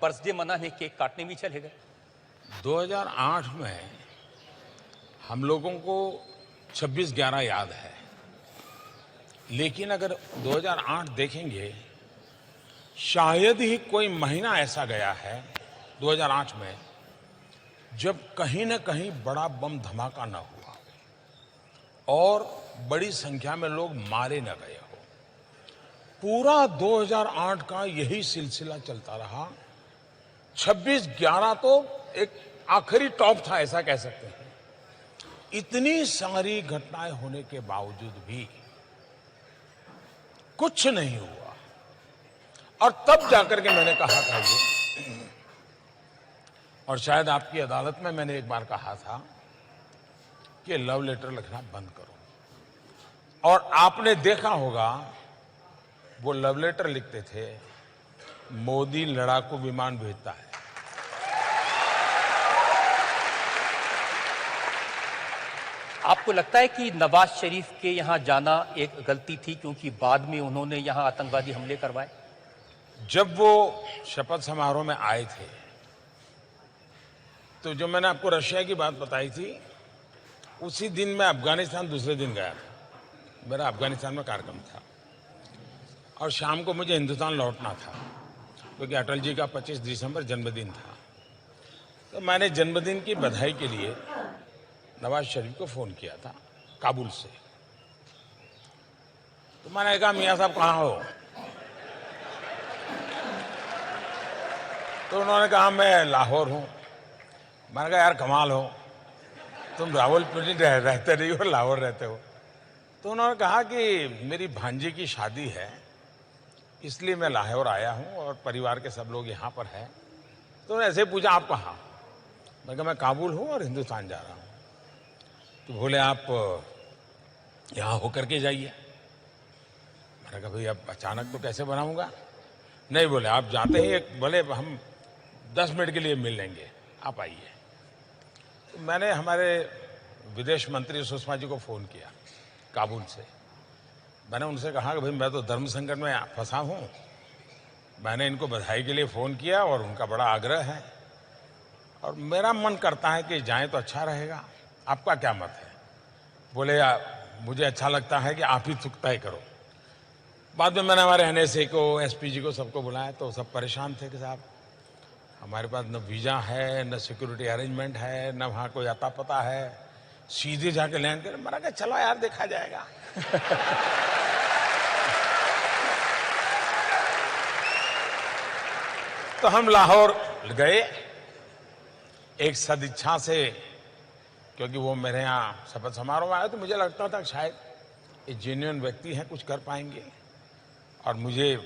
Birthday मनाने cake काटने भी चले गए। 2008 में हम लोगों को 26/11 याद है, लेकिन अगर 2008 देखेंगे, शायद ही कोई महीना ऐसा गया है 2008 में जब कहीं न कहीं बड़ा बम धमाका न हुआ और बड़ी संख्या में लोग मारे न गए हो। पूरा 2008 का यही सिलसिला चलता रहा। 26/11 तो एक आखिरी टॉप था, ऐसा कह सकते हैं। इतनी सारी घटनाएं होने के बावजूद भी कुछ नहीं हुआ। और तब जाकर के मैंने कहा था ये, और शायद आपकी अदालत में मैंने एक बार कहा था कि लव लेटर लिखना बंद करो। और आपने देखा होगा वो लव लेटर लिखते थे, मोदी लड़ाकू विमान भेजता है। आपको लगता है कि नवाज शरीफ के यहां जाना एक गलती थी, क्योंकि बाद में उन्होंने यहां आतंकवादी हमले करवाए? जब वो शपथ समारोह में आए थे तो जो मैंने आपको रशिया की बात बताई थी, उसी दिन मैं अफगानिस्तान दूसरे दिन गया था। मेरा अफगानिस्तान में कार्यक्रम था और शाम को मुझे हिंदुस्तान लौटना था, क्योंकि अटल जी का 25 दिसंबर जन्मदिन था। तो मैंने जन्मदिन की बधाई के लिए नवाज शरीफ को फ़ोन किया था काबुल से। तो मैंने कहा, मियाँ साहब कहाँ हो? तो उन्होंने कहा, मैं लाहौर हूँ। मैंने कहा, यार कमाल हो, तुम रावलपिंडी रहते नहीं हो, लाहौर रहते हो। तो उन्होंने कहा कि मेरी भांजी की शादी है, इसलिए मैं लाहौर आया हूँ और परिवार के सब लोग यहाँ पर हैं। तो उन्होंने ऐसे पूछा, आप कहाँ? मैं कहा, मैं काबुल हूँ और हिंदुस्तान जा रहा हूँ। तो बोले, आप यहाँ होकर के जाइए। मैंने कहा, भाई अब अचानक तो कैसे बनाऊँगा? नहीं, बोले आप जाते ही बोले हम 10 मिनट के लिए मिल लेंगे, आप आइए। तो मैंने हमारे विदेश मंत्री सुषमा जी को फ़ोन किया काबुल से। मैंने उनसे कहा कि भाई मैं तो धर्म संकट में फंसा हूँ, मैंने इनको बधाई के लिए फ़ोन किया और उनका बड़ा आग्रह है और मेरा मन करता है कि जाएं तो अच्छा रहेगा, आपका क्या मत है? बोले, मुझे अच्छा लगता है कि आप ही तय करो। बाद में मैंने हमारे NSA को, SPG को, सबको बुलाया तो सब परेशान थे कि साहब हमारे पास न वीज़ा है, न सिक्योरिटी अरेंजमेंट है, न वहाँ कोई अता पता है, सीधे जाके लैंड करें। मैंने कहा, चलो यार देखा जाएगा। तो हम लाहौर गए एक सदिच्छा से, क्योंकि वो मेरे यहाँ शपथ समारोह में आए तो मुझे लगता था शायद ये जेन्युइन व्यक्ति हैं, कुछ कर पाएंगे। और मुझे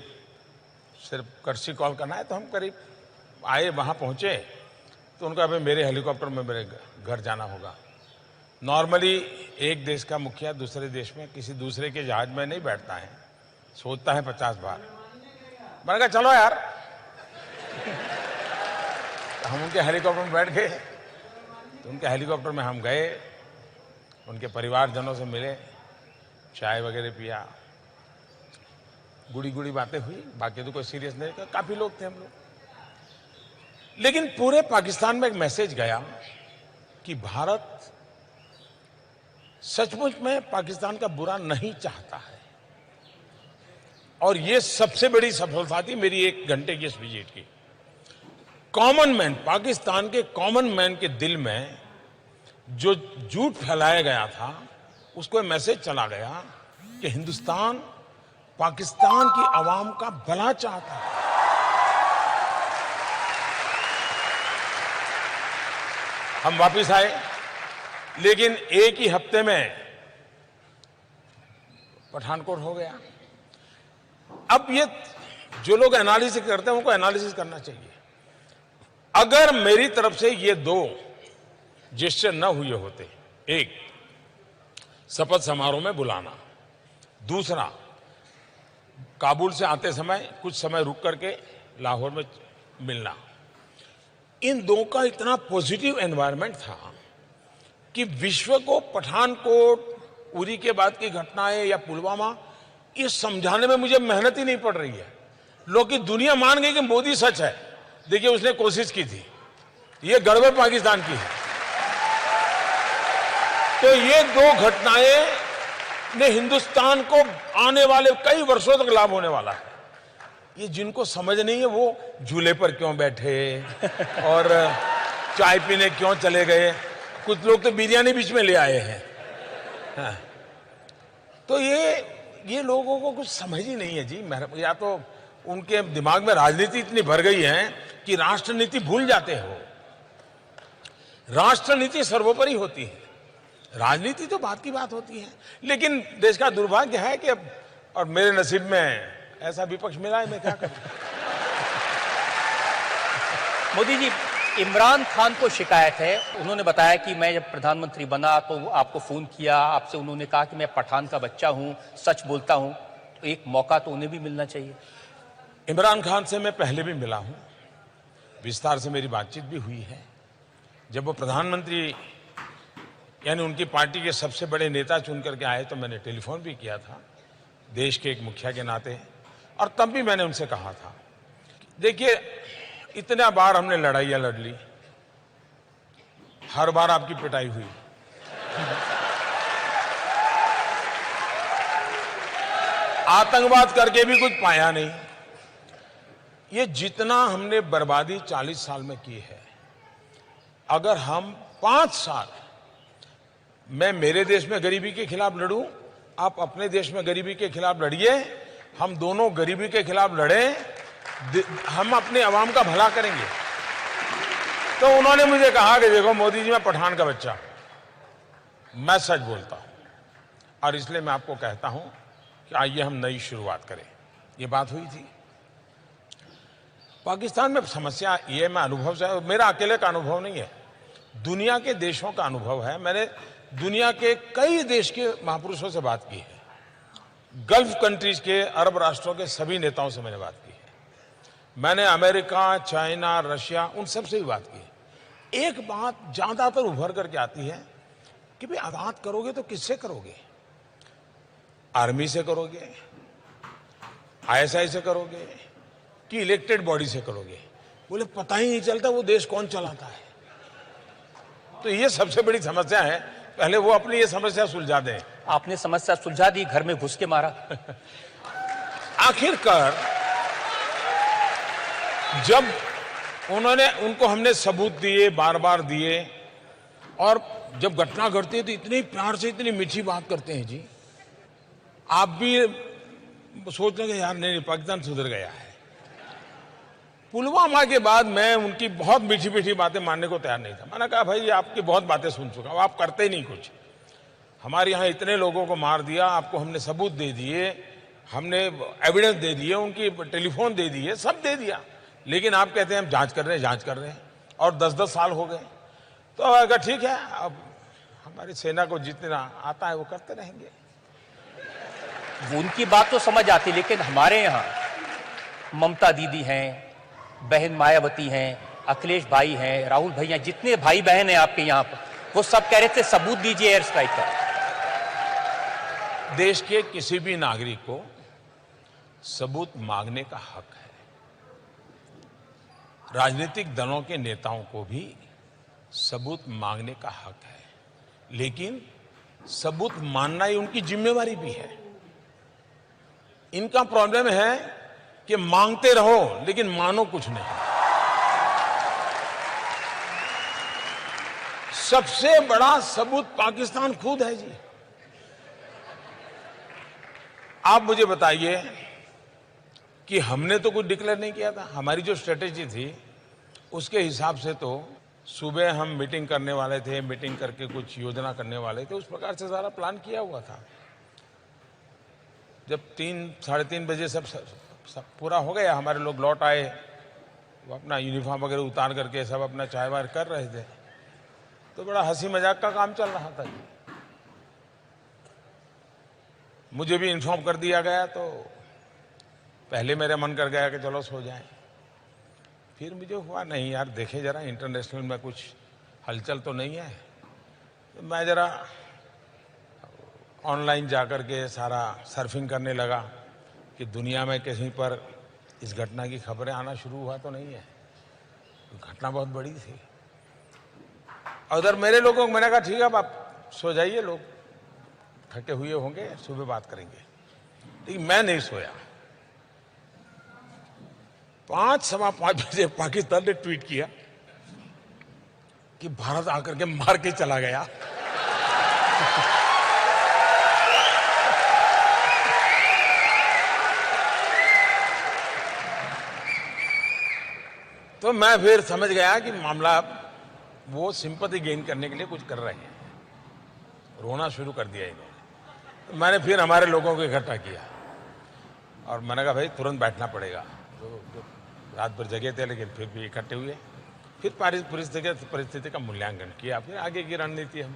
सिर्फ कर्सी कॉल करना है। तो हम करीब आए, वहाँ पहुँचे तो उनका अभी मेरे हेलीकॉप्टर में मेरे घर जाना होगा। नॉर्मली एक देश का मुखिया दूसरे देश में किसी दूसरे के जहाज में नहीं बैठता है, सोचता है 50 बार। मैंने कहा, चलो यार। तो हम उनके हेलीकॉप्टर में बैठ गए। तो उनके हेलीकॉप्टर में हम गए, उनके परिवारजनों से मिले, चाय वगैरह पिया, गुड़ी गुड़ी बातें हुई। बाकी तो कोई सीरियस नहीं, काफी लोग थे हम लोग। लेकिन पूरे पाकिस्तान में एक मैसेज गया कि भारत सचमुच में पाकिस्तान का बुरा नहीं चाहता है। और ये सबसे बड़ी सफलता थी मेरी 1 घंटे की इस विजिट की। कॉमन मैन, पाकिस्तान के कॉमन मैन के दिल में जो झूठ फैलाया गया था, उसको मैसेज चला गया कि हिंदुस्तान पाकिस्तान की आवाम का भला चाहता है। हम वापस आए, लेकिन एक ही हफ्ते में पठानकोट हो गया। अब ये जो लोग एनालिसिस करते हैं उनको एनालिसिस करना चाहिए। अगर मेरी तरफ से ये 2 जेस्चर न हुए होते, एक शपथ समारोह में बुलाना, दूसरा काबुल से आते समय कुछ समय रुक करके लाहौर में मिलना, इन 2 का इतना पॉजिटिव एनवायरनमेंट था कि विश्व को पठानकोट, उरी के बाद की घटनाएं या पुलवामा, ये समझाने में मुझे मेहनत ही नहीं पड़ रही है। लोग की दुनिया मान गई कि मोदी सच है, देखिए उसने कोशिश की थी, ये गड़बड़ पाकिस्तान की है। तो ये दो घटनाएं ने हिंदुस्तान को आने वाले कई वर्षों तक लाभ होने वाला है। ये जिनको समझ नहीं है वो झूले पर क्यों बैठे और चाय पीने क्यों चले गए, कुछ लोग तो बिरयानी बीच में ले आए हैं। हाँ। तो ये लोगों को कुछ समझ ही नहीं है जी। या तो उनके दिमाग में राजनीति इतनी भर गई है कि राष्ट्रनीति भूल जाते हो। राष्ट्रनीति सर्वोपरि होती है, राजनीति तो बात की बात होती है। लेकिन देश का दुर्भाग्य है कि अब, और मेरे नसीब में ऐसा विपक्ष मिला है, मैं क्या करूं। मोदी जी, इमरान खान को शिकायत है, उन्होंने बताया कि मैं जब प्रधानमंत्री बना तो आपको फोन किया, आपसे उन्होंने कहा कि मैं पठान का बच्चा हूं, सच बोलता हूं, तो एक मौका तो उन्हें भी मिलना चाहिए। इमरान खान से मैं पहले भी मिला हूं, विस्तार से मेरी बातचीत भी हुई है। जब वो प्रधानमंत्री यानी उनकी पार्टी के सबसे बड़े नेता चुन करके आए तो मैंने टेलीफोन भी किया था, देश के एक मुखिया के नाते, और तब भी मैंने उनसे कहा था, देखिए इतना बार हमने लड़ाइयां लड़ ली, हर बार आपकी पिटाई हुई, आतंकवाद करके भी कुछ पाया नहीं। ये जितना हमने बर्बादी 40 साल में की है, अगर हम 5 साल मैं मेरे देश में गरीबी के खिलाफ लड़ूं, आप अपने देश में गरीबी के खिलाफ लड़िए, हम दोनों गरीबी के खिलाफ लड़ें, हम अपने अवाम का भला करेंगे। तो उन्होंने मुझे कहा कि देखो मोदी जी, मैं पठान का बच्चा, मैं सच बोलता हूं, और इसलिए मैं आपको कहता हूं कि आइए हम नई शुरुआत करें। ये बात हुई थी। पाकिस्तान में समस्या ये मैं अनुभव से, मेरा अकेले का अनुभव नहीं है, दुनिया के देशों का अनुभव है। मैंने दुनिया के कई देश के महापुरुषों से बात की है, गल्फ कंट्रीज के, अरब राष्ट्रों के सभी नेताओं से मैंने बात की है, मैंने अमेरिका, चाइना, रशिया, उन सब से भी बात की है। एक बात ज्यादातर उभर करके आती है कि भाई आजाद करोगे तो किससे करोगे? आर्मी से करोगे, आईएसआई से करोगे, कि इलेक्टेड बॉडी से करोगे? बोले पता ही नहीं चलता वो देश कौन चलाता है। तो ये सबसे बड़ी समस्या है, पहले वो अपनी ये समस्या सुलझा दें। आपने समस्या सुलझा दी, घर में घुस के मारा। आखिरकार जब उनको हमने सबूत दिए, बार बार दिए, और जब घटना घटती है तो इतने प्यार से, इतनी मीठी बात करते हैं जी, आप भी सोच लेंगे यार नहीं, पाकिस्तान सुधर गया है। पुलवामा के बाद मैं उनकी बहुत मीठी मीठी बातें मानने को तैयार नहीं था। मैंने कहा भाई आपकी बहुत बातें सुन चुका हूं, आप करते ही नहीं कुछ। हमारे यहाँ इतने लोगों को मार दिया, आपको हमने सबूत दे दिए, हमने एविडेंस दे दिए, उनकी टेलीफोन दे दिए, सब दे दिया, लेकिन आप कहते हैं हम जांच कर रहे हैं, जांच कर रहे हैं, और 10-10 साल हो गए। तो अगर ठीक है, अब हमारी सेना को जितना आता है वो करते रहेंगे। उनकी बात तो समझ आती, लेकिन हमारे यहाँ ममता दीदी हैं, बहन मायावती हैं, अखिलेश भाई हैं, राहुल भैया, जितने भाई बहन हैं आपके यहाँ पर, वो सब कह रहे थे सबूत दीजिए एयर स्ट्राइक का। देश के किसी भी नागरिक को सबूत मांगने का हक है। राजनीतिक दलों के नेताओं को भी सबूत मांगने का हक है, लेकिन सबूत मानना ही उनकी जिम्मेवारी भी है। इनका प्रॉब्लम है कि मांगते रहो लेकिन मानो कुछ नहीं। सबसे बड़ा सबूत पाकिस्तान खुद है जी। आप मुझे बताइए कि हमने तो कुछ डिक्लेयर नहीं किया था। हमारी जो स्ट्रेटेजी थी उसके हिसाब से तो सुबह हम मीटिंग करने वाले थे, मीटिंग करके कुछ योजना करने वाले थे, उस प्रकार से सारा प्लान किया हुआ था। जब 3-3:30 बजे सब पूरा हो गया, हमारे लोग लौट आए, वो अपना यूनिफॉर्म वगैरह उतार करके सब अपना चाय वाय कर रहे थे, तो बड़ा हंसी मजाक का काम चल रहा था। मुझे भी इन्फॉर्म कर दिया गया, तो पहले मेरा मन कर गया कि चलो सो जाएं। फिर मुझे हुआ नहीं यार, देखे जरा इंटरनेशनल में कुछ हलचल तो नहीं है। तो मैं जरा ऑनलाइन जाकर के सारा सर्फिंग करने लगा कि दुनिया में कहीं पर इस घटना की खबरें आना शुरू हुआ तो नहीं है। घटना बहुत बड़ी थी। उधर मेरे लोगों को मैंने कहा ठीक है अब आप सो जाइए, लोग थके हुए होंगे, सुबह बात करेंगे। लेकिन मैं नहीं सोया। 5-5:15 बजे पाकिस्तान ने ट्वीट किया कि भारत आकर के मार के चला गया। तो मैं फिर समझ गया कि मामला वो सिंपैथी गेन करने के लिए कुछ कर रहे हैं। रोना शुरू कर दिया इन्होंने। तो मैंने फिर हमारे लोगों को इकट्ठा किया और मैंने कहा भाई तुरंत बैठना पड़ेगा। तो रात भर जगे थे लेकिन फिर भी इकट्ठे हुए। फिर परिस्थिति का मूल्यांकन किया, फिर आगे की रणनीति हम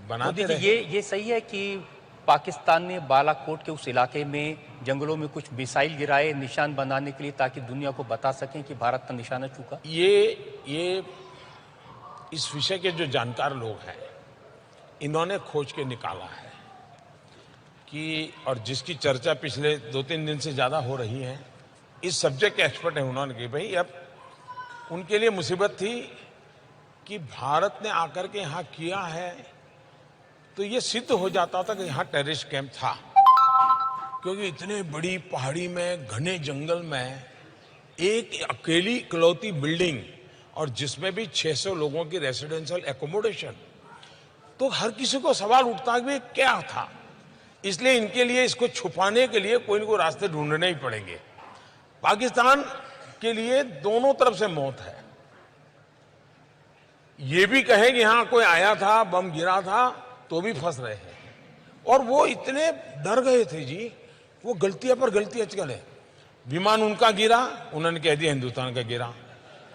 बनाते रहे। ये सही है कि पाकिस्तान ने बालाकोट के उस इलाके में जंगलों में कुछ मिसाइल गिराए निशान बनाने के लिए, ताकि दुनिया को बता सकें कि भारत का निशाना चूका? ये इस विषय के जो जानकार लोग हैं इन्होंने खोज के निकाला है कि, और जिसकी चर्चा पिछले 2-3 दिन से ज्यादा हो रही है, इस सब्जेक्ट के एक्सपर्ट हैं, उन्होंने कि भाई अब उनके लिए मुसीबत थी कि भारत ने आकर के यहाँ किया है तो ये सिद्ध हो जाता था कि यहाँ टेररिस्ट कैंप था, क्योंकि इतने बड़ी पहाड़ी में घने जंगल में एक अकेली इकलौती बिल्डिंग और जिसमें भी 600 लोगों की रेसिडेंशियल एकोमोडेशन, तो हर किसी को सवाल उठता है कि क्या था। इसलिए इनके लिए इसको छुपाने के लिए कोई न कोई रास्ते ढूंढने ही पड़ेंगे। पाकिस्तान के लिए दोनों तरफ से मौत है। ये भी कहें कि यहां कोई आया था, बम गिरा था, तो भी फंस रहे हैं। और वो इतने डर गए थे जी, वो गलतियां पर गलतियां चले। विमान उनका गिरा, उन्होंने कह दिया हिंदुस्तान का गिरा।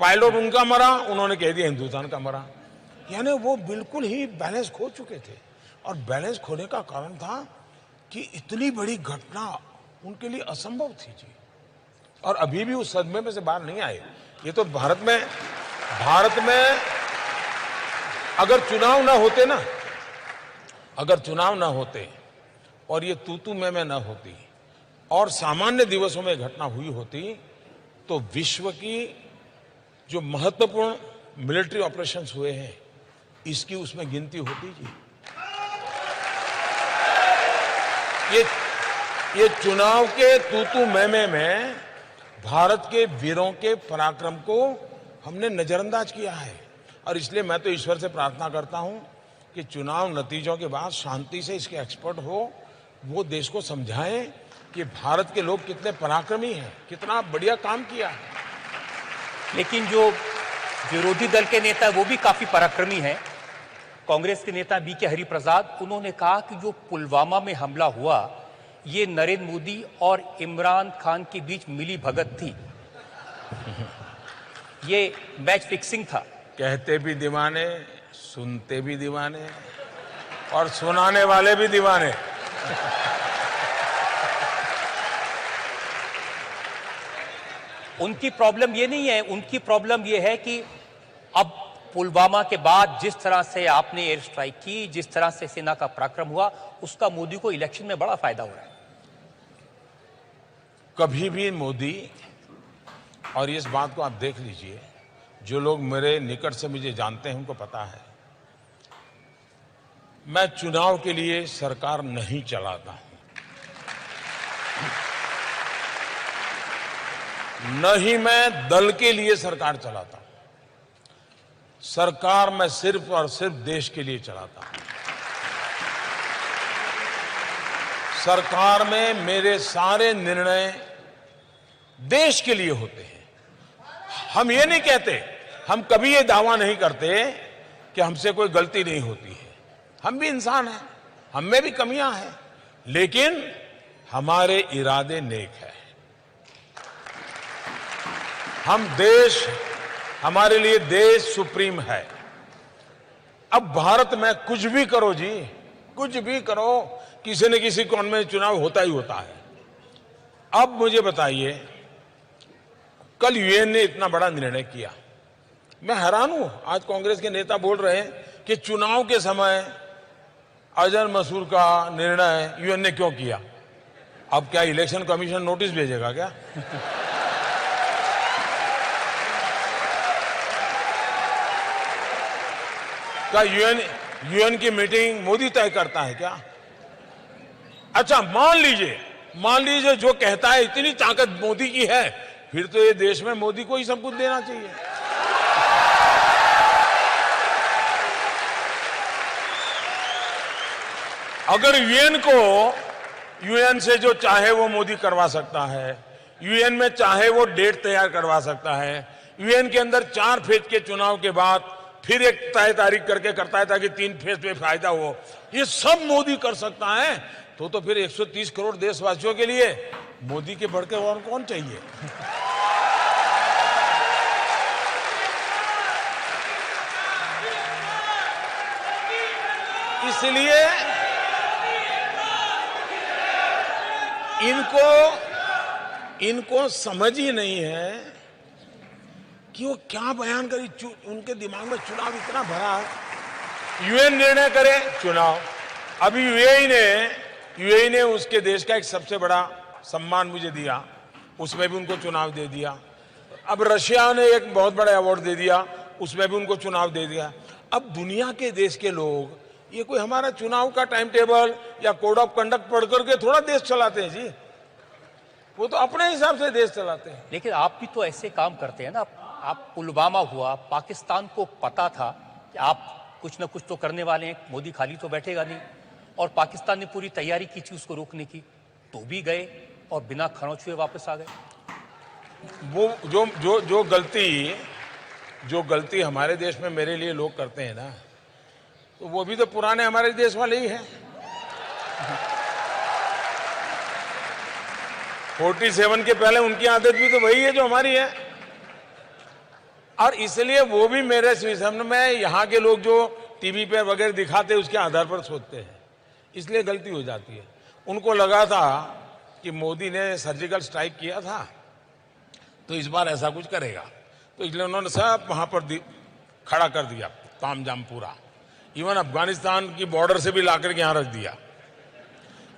पायलट उनका मरा, उन्होंने कह दिया हिंदुस्तान का मरा। यानी वो बिल्कुल ही बैलेंस खो चुके थे। और बैलेंस खोने का कारण था कि इतनी बड़ी घटना उनके लिए असंभव थी जी। और अभी भी उस सदमे में से बाहर नहीं आए। ये तो भारत में अगर चुनाव ना होते ना, अगर चुनाव ना होते और ये तू मैं ना होती और सामान्य दिवसों में घटना हुई होती, तो विश्व की जो महत्वपूर्ण मिलिट्री ऑपरेशंस हुए हैं इसकी उसमें गिनती होती जी। ये चुनाव के तू मैं में भारत के वीरों के पराक्रम को हमने नजरअंदाज किया है। और इसलिए मैं तो ईश्वर से प्रार्थना करता हूं कि चुनाव नतीजों के बाद शांति से इसके एक्सपर्ट हो, वो देश को समझाएं कि भारत के लोग कितने पराक्रमी हैं, कितना बढ़िया काम किया है। लेकिन जो विरोधी दल के नेता वो भी काफी पराक्रमी हैं। कांग्रेस के नेता बीके हरिप्रसाद, उन्होंने कहा कि जो पुलवामा में हमला हुआ ये नरेंद्र मोदी और इमरान खान के बीच मिली भगत थी, ये मैच फिक्सिंग था। कहते भी दीवाने, सुनते भी दीवाने और सुनाने वाले भी दीवाने। उनकी प्रॉब्लम ये नहीं है, उनकी प्रॉब्लम ये है कि अब पुलवामा के बाद जिस तरह से आपने एयर स्ट्राइक की, जिस तरह से सेना का पराक्रम हुआ, उसका मोदी को इलेक्शन में बड़ा फायदा हो रहा है। कभी भी मोदी, और इस बात को आप देख लीजिए, जो लोग मेरे निकट से मुझे जानते हैं उनको पता है, मैं चुनाव के लिए सरकार नहीं चलाता हूं, न ही मैं दल के लिए सरकार चलाता हूं। सरकार मैं सिर्फ और सिर्फ देश के लिए चलाता हूं। सरकार में मेरे सारे निर्णय देश के लिए होते हैं। हम ये नहीं कहते, हम कभी ये दावा नहीं करते कि हमसे कोई गलती नहीं होती है। हम भी इंसान हैं, हम में भी कमियां हैं, लेकिन हमारे इरादे नेक हैं। हमारे लिए देश सुप्रीम है। अब भारत में कुछ भी करो जी, कुछ भी करो, किसी न किसी कोण में चुनाव होता ही होता है। अब मुझे बताइए, कल यूएन ने इतना बड़ा निर्णय किया, मैं हैरान हूं। आज कांग्रेस के नेता बोल रहे हैं कि चुनाव के समय अजहर मसूद का निर्णय यूएन ने क्यों किया। अब क्या इलेक्शन कमीशन नोटिस भेजेगा क्या? का यूएन की मीटिंग मोदी तय करता है क्या? अच्छा, मान लीजिए जो कहता है इतनी ताकत मोदी की है, फिर तो ये देश में मोदी को ही सब कुछ देना चाहिए। अगर यूएन से जो चाहे वो मोदी करवा सकता है, यूएन में चाहे वो डेट तैयार करवा सकता है, यूएन के अंदर 4 फेज के चुनाव के बाद फिर एक तय तारीख करके करता है ताकि 3 फेज में फायदा हो, ये सब मोदी कर सकता है, तो फिर 130 करोड़ देशवासियों के लिए मोदी के बढ़ के और कौन चाहिए? इसलिए इनको समझ ही नहीं है कि वो क्या बयान करी। उनके दिमाग में चुनाव इतना भरा है। यूएन निर्णय करे चुनाव। अभी यूएई ने उसके देश का एक सबसे बड़ा सम्मान मुझे दिया, उसमें भी उनको चुनाव दे दिया। अब रशिया ने एक बहुत बड़ा अवार्ड दे दिया, उसमें भी उनको चुनाव दे दिया। अब दुनिया के देश के लोग ये कोई हमारा चुनाव का टाइम टेबल या कोड ऑफ कंडक्ट पढ़ करके थोड़ा देश चलाते हैं जी, वो तो अपने हिसाब से देश चलाते हैं। लेकिन आप भी तो ऐसे काम करते हैं ना। आप पुलवामा हुआ, पाकिस्तान को पता था कि आप कुछ ना कुछ तो करने वाले हैं, मोदी खाली तो बैठेगा नहीं, और पाकिस्तान ने पूरी तैयारी की थी उसको रोकने की, तो भी गए और बिना खरोंच हुए वापस आ गए। वो जो गलती हमारे देश में मेरे लिए लोग करते हैं ना, तो वो भी तो पुराने हमारे देश वाले ही हैं। 47 के पहले उनकी आदत भी तो वही है जो हमारी है, और इसलिए वो भी मेरे सिस्टम में यहाँ के लोग जो टीवी पे वगैरह दिखाते हैं उसके आधार पर सोचते हैं, इसलिए गलती हो जाती है। उनको लगा था कि मोदी ने सर्जिकल स्ट्राइक किया था तो इस बार ऐसा कुछ करेगा, तो इसलिए उन्होंने सब वहां पर खड़ा कर दिया, तामझाम पूरा। इवन अफगानिस्तान की बॉर्डर से भी लाकर के यहां रख दिया,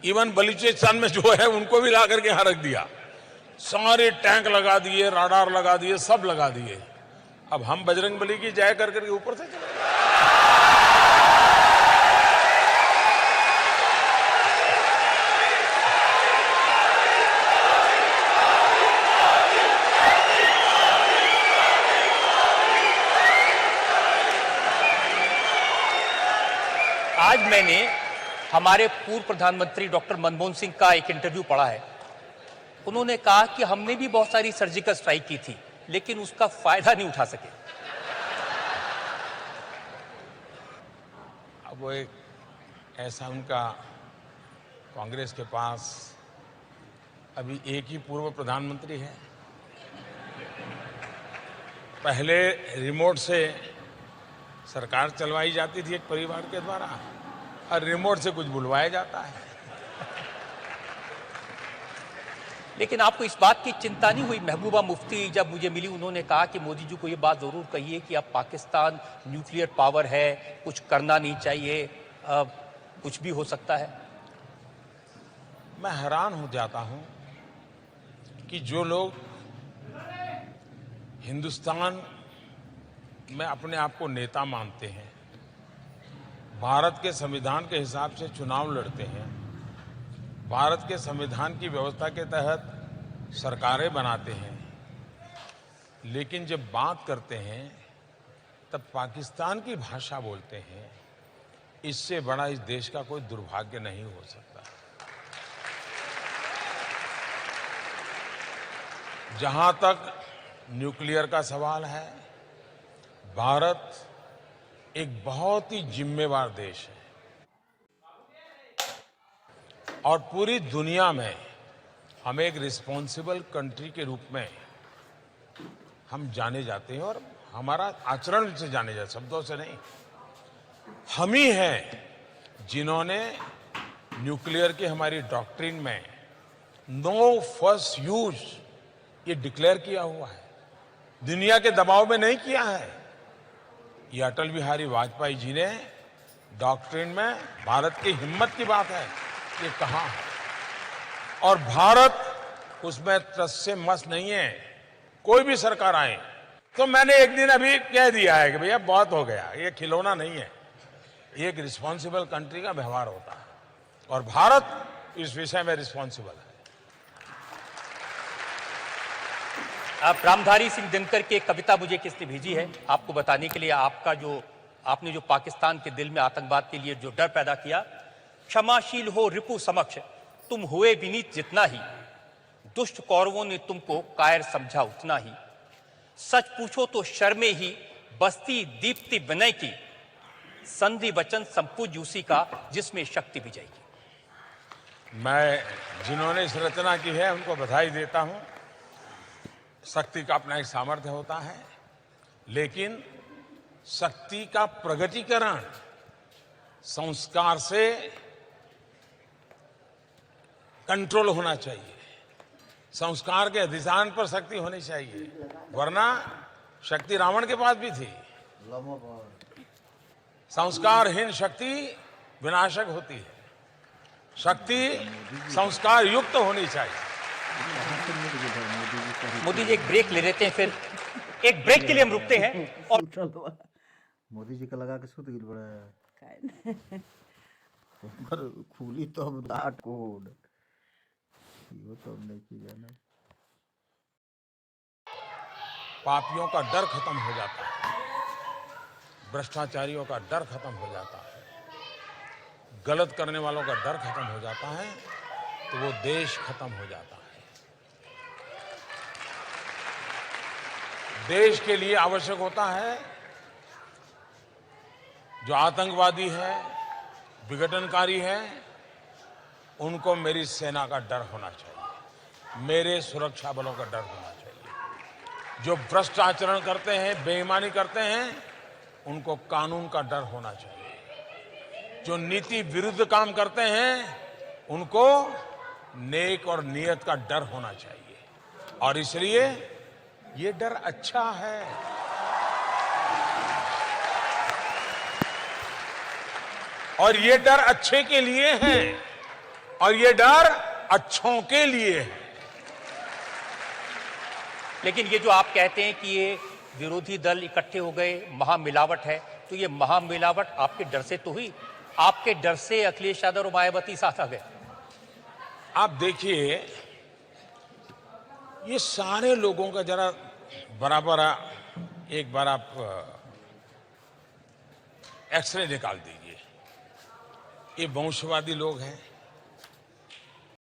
इवन बलूचिस्तान में जो है उनको भी लाकर के यहां रख दिया। सारे टैंक लगा दिए, राडार लगा दिए, सब लगा दिए। अब हम बजरंग बली की जय कर करके ऊपर से चले। आज मैंने हमारे पूर्व प्रधानमंत्री डॉक्टर मनमोहन सिंह का एक इंटरव्यू पढ़ा है। उन्होंने कहा कि हमने भी बहुत सारी सर्जिकल स्ट्राइक की थी लेकिन उसका फायदा नहीं उठा सके। अब वो एक ऐसा उनका कांग्रेस के पास अभी एक ही पूर्व प्रधानमंत्री है। पहले रिमोट से सरकार चलवाई जाती थी एक परिवार के द्वारा, और रिमोट से कुछ बुलवाया जाता है। लेकिन आपको इस बात की चिंता नहीं हुई? महबूबा मुफ्ती जब मुझे मिली उन्होंने कहा कि मोदी जी को ये बात जरूर कहिए कि अब पाकिस्तान न्यूक्लियर पावर है, कुछ करना नहीं चाहिए, कुछ भी हो सकता है। मैं हैरान हो जाता हूं कि जो लोग हिंदुस्तान में अपने आप को नेता मानते हैं, भारत के संविधान के हिसाब से चुनाव लड़ते हैं, भारत के संविधान की व्यवस्था के तहत सरकारें बनाते हैं, लेकिन जब बात करते हैं तब पाकिस्तान की भाषा बोलते हैं, इससे बड़ा इस देश का कोई दुर्भाग्य नहीं हो सकता। जहां तक न्यूक्लियर का सवाल है, भारत एक बहुत ही जिम्मेवार देश है और पूरी दुनिया में हम एक रिस्पॉन्सिबल कंट्री के रूप में हम जाने जाते हैं, और हमारा आचरण से जाने जाते, शब्दों से नहीं। हम ही हैं जिन्होंने न्यूक्लियर की हमारी डॉक्ट्रिन में नो फर्स्ट यूज ये डिक्लेयर किया हुआ है, दुनिया के दबाव में नहीं किया है। ये अटल बिहारी वाजपेयी जी ने डॉक्ट्रिन में, भारत की हिम्मत की बात है, ये कहा है, और भारत उसमें टस से मस नहीं है। कोई भी सरकार आए तो मैंने एक दिन अभी कह दिया है कि भैया बहुत हो गया, ये खिलौना नहीं है, एक रिस्पॉन्सिबल कंट्री का व्यवहार होता है और भारत इस विषय में रिस्पॉन्सिबल है। आप रामधारी सिंह दिनकर की एक कविता मुझे किसने भेजी है आपको बताने के लिए, आपने जो पाकिस्तान के दिल में आतंकवाद के लिए जो डर पैदा किया। क्षमाशील हो रिपु समक्ष तुम हुए विनीत जितना ही, दुष्ट कौरवों ने तुमको कायर समझा उतना ही। सच पूछो तो शर्मे ही बस्ती दीप्ति विनय की, संधि वचन संपूज उसी का जिसमें शक्ति विजय की। मैं जिन्होंने इस रचना की है उनको बधाई देता हूं। शक्ति का अपना एक सामर्थ्य होता है, लेकिन शक्ति का प्रगटीकरण संस्कार से कंट्रोल होना चाहिए। संस्कार के अधिष्ठान पर शक्ति होनी चाहिए, वरना शक्ति रावण के पास भी थी। संस्कारहीन शक्ति विनाशक होती है। शक्ति संस्कार युक्त होनी चाहिए। मोदी जी एक ब्रेक ले लेते हैं, फिर एक ब्रेक के लिए हम रुकते हैं। और मोदी जी का लगा के सुत गिर पड़ा पर खुली तो अब दाट कोड यो तो अब नहीं की जाना। पापियों का डर खत्म हो जाता है, भ्रष्टाचारियों का डर खत्म हो जाता है, गलत करने वालों का डर खत्म हो जाता है, तो वो देश खत्म हो जाता है। देश के लिए आवश्यक होता है जो आतंकवादी है, विघटनकारी है, उनको मेरी सेना का डर होना चाहिए, मेरे सुरक्षा बलों का डर होना चाहिए। जो भ्रष्ट आचरण करते हैं, बेईमानी करते हैं, उनको कानून का डर होना चाहिए। जो नीति विरुद्ध काम करते हैं, उनको नेक और नियत का डर होना चाहिए। और इसलिए ये डर अच्छा है। और ये डर अच्छे के लिए है, और ये डर अच्छों के लिए है। लेकिन ये जो आप कहते हैं कि ये विरोधी दल इकट्ठे हो गए, महामिलावट है, तो ये महामिलावट आपके डर से तो हुई? आपके डर से अखिलेश यादव और मायावती साथ आ गए? आप देखिए, ये सारे लोगों का जरा बराबर एक बार आप एक्सरे निकाल दीजिए। ये वंशवादी लोग हैं,